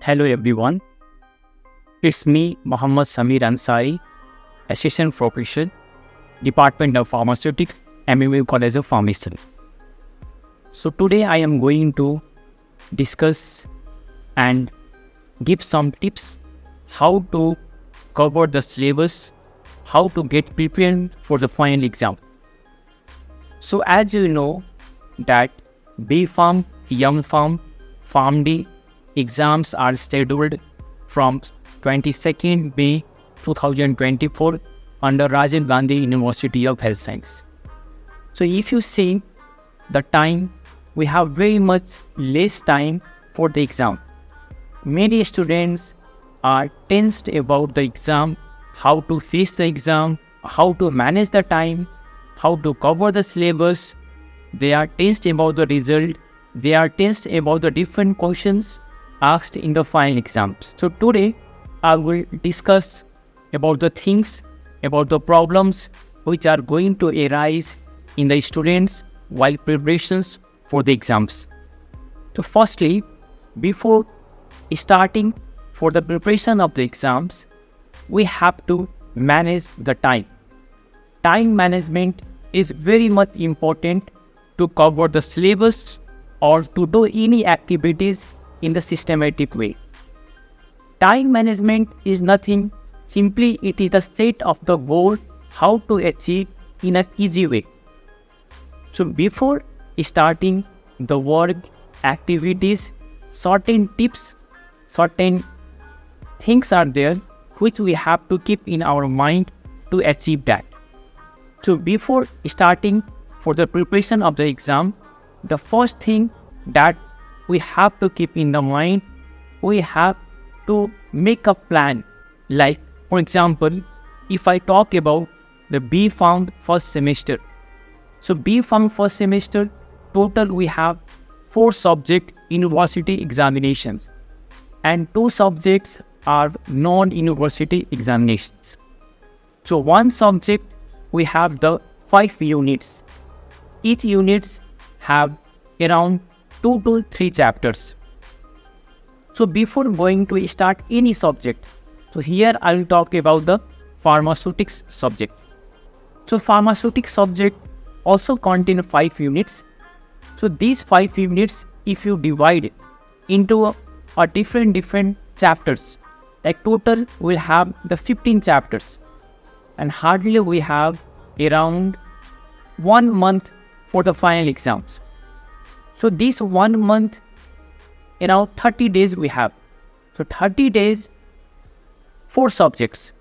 Hello everyone, it's me Mohammad Samir Ansari, Assistant Professor, Department of Pharmaceutics, MMU College of Pharmacy. So today I am going to discuss and give some tips how to cover the syllabus, how to get prepared for the final exam. So as you know that B Farm, Young Farm, Farm D exams are scheduled from 22nd May 2024 under Rajiv Gandhi University of Health Science. So if you see the time, we have very much less time for the exam. Many students are tensed about the exam, how to face the exam, how to manage the time, how to cover the syllabus. They are tensed about the result. They are tensed about the different questions asked in the final exams. So today I will discuss about the things, about the problems which are going to arise in the students while preparations for the exams. So firstly, before starting for the preparation of the exams, we have to manage the time. Time management is very much important to cover the syllabus or to do any activities in the systematic way. Time management is nothing, simply it is the set of the goal how to achieve in an easy way. So before starting the work, activities, certain tips, certain things are there which we have to keep in our mind to achieve that. So before starting for the preparation of the exam, the first thing that we have to keep in the mind, we have to make a plan. Like for example, if I talk about the B Farm first semester. So B Farm first semester, total we have 4 subject university examinations and 2 subjects are non-university examinations. So one subject we have the 5 units. Each units have around 2 to 3 chapters. So before going to start any subject, so here I will talk about the pharmaceutics subject. So pharmaceutics subject also contain 5 units. So these 5 units, if you divide into a different chapters, like total we'll have the 15 chapters and hardly we have around 1 month for the final exams. So this 1 month, around 30 days we have. So 30 days, 4 subjects.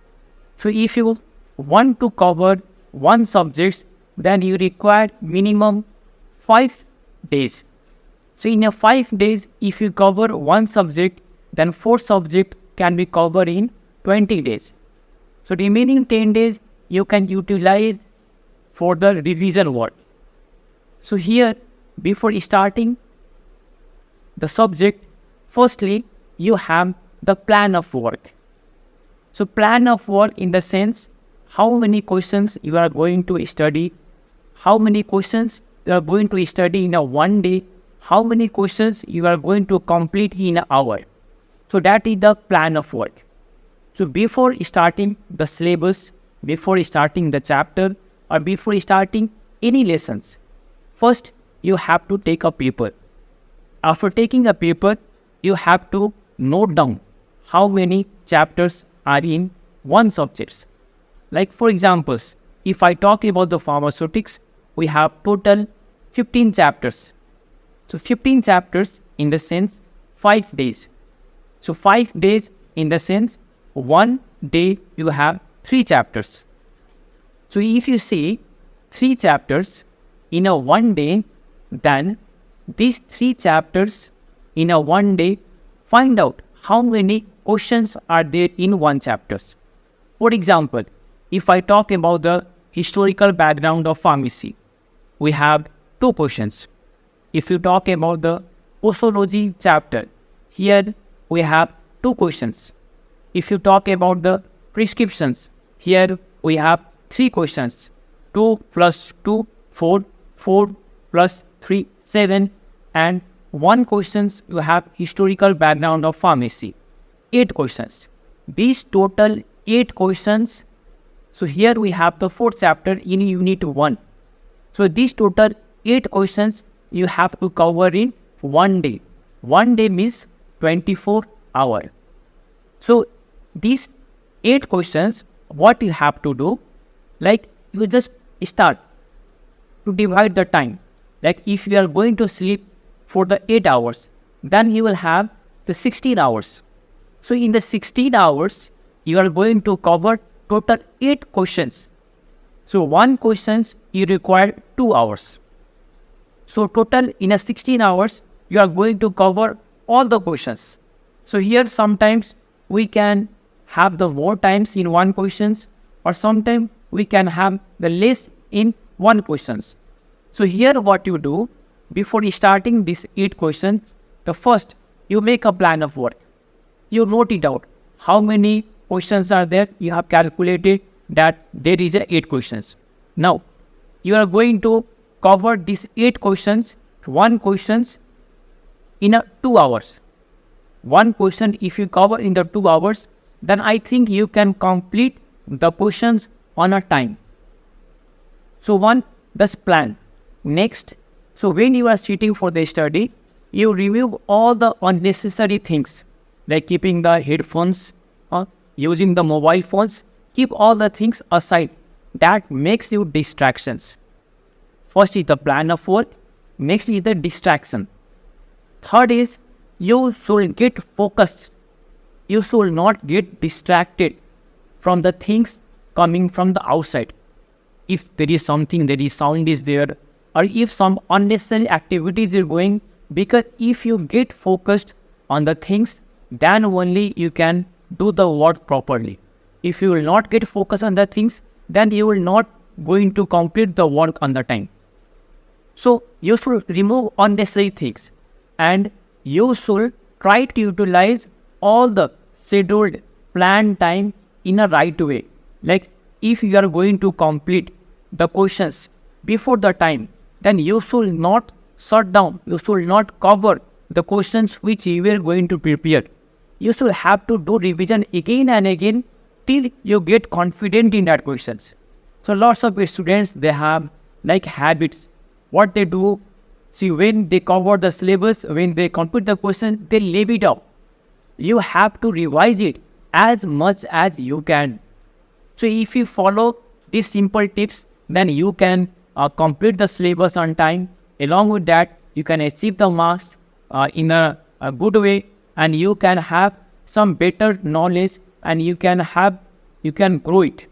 So if you want to cover 1 subject, then you require minimum 5 days. So in a 5 days, if you cover 1 subject, then 4 subject can be covered in 20 days. So remaining 10 days, you can utilize for the revision work. So here, before starting the subject, firstly, you have the plan of work. So plan of work in the sense, how many questions you are going to study, how many questions you are going to study in a 1 day, how many questions you are going to complete in an hour. So that is the plan of work. So before starting the syllabus, before starting the chapter, or before starting any lessons, first you have to take a paper. After taking a paper, you have to note down how many chapters are in one subject. Like for examples, if I talk about the pharmaceutics, we have total 15 chapters. So 15 chapters in the sense 5 days. So 5 days in the sense 1 day you have 3 chapters. So if you see 3 chapters in a 1 day, then these 3 chapters in a 1 day, find out how many questions are there in 1 chapter. For example, if I talk about the historical background of pharmacy, we have 2 questions. If you talk about the posology chapter, here we have 2 questions. If you talk about the prescriptions, here we have 3 questions. 2 plus 2, 4, 4 plus 3, 7, and 1 questions you have historical background of pharmacy. 8 questions. These total 8 questions. So here we have the 4th chapter in unit 1. So these total 8 questions you have to cover in 1 day. 1 day means 24 hours. So these 8 questions, what you have to do, like you just start to divide the time. Like if you are going to sleep for the 8 hours, then you will have the 16 hours. So in the 16 hours, you are going to cover total 8 questions. So 1 questions you require 2 hours. So total in a 16 hours, you are going to cover all the questions. So here sometimes we can have the more times in 1 questions, or sometimes we can have the less in 1 questions. So here what you do, before starting these 8 questions, the first you make a plan of work. You note it out. How many questions are there? You have calculated that there is 8 questions. Now you are going to cover these 8 questions, 1 questions in 2 hours. 1 question if you cover in the 2 hours, then I think you can complete the questions on a time. So one, this plan. Next, so when you are sitting for the study, you remove all the unnecessary things, like keeping the headphones, using the mobile phones. Keep all the things aside that makes you distractions. First is the plan of work. Next is the distraction. Third is you should get focused. You should not get distracted from the things coming from the outside. If there is something, there is sound is there, or if some unnecessary activities are going, because if you get focused on the things, then only you can do the work properly. If you will not get focused on the things, then you will not going to complete the work on the time. So you should remove unnecessary things, and you should try to utilize all the scheduled planned time in a right way. Like if you are going to complete the questions before the time, then you should not shut down. You should not cover the questions which you were going to prepare. You should have to do revision again and again till you get confident in that questions. So lots of students, they have like habits. What they do, see, when they cover the syllabus, when they complete the question, they leave it out. You have to revise it as much as you can. So if you follow these simple tips, then you can complete the syllabus on time. Along with that, you can achieve the marks in a good way, and you can have some better knowledge, and you can grow it.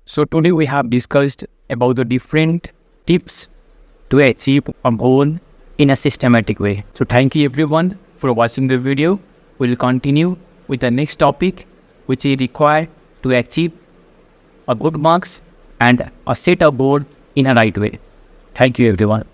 So today we have discussed about the different tips to achieve a goal in a systematic way. So thank you everyone for watching the video. We'll continue with the next topic, which is required to achieve a good marks and set a goal in a right way. Thank you everyone.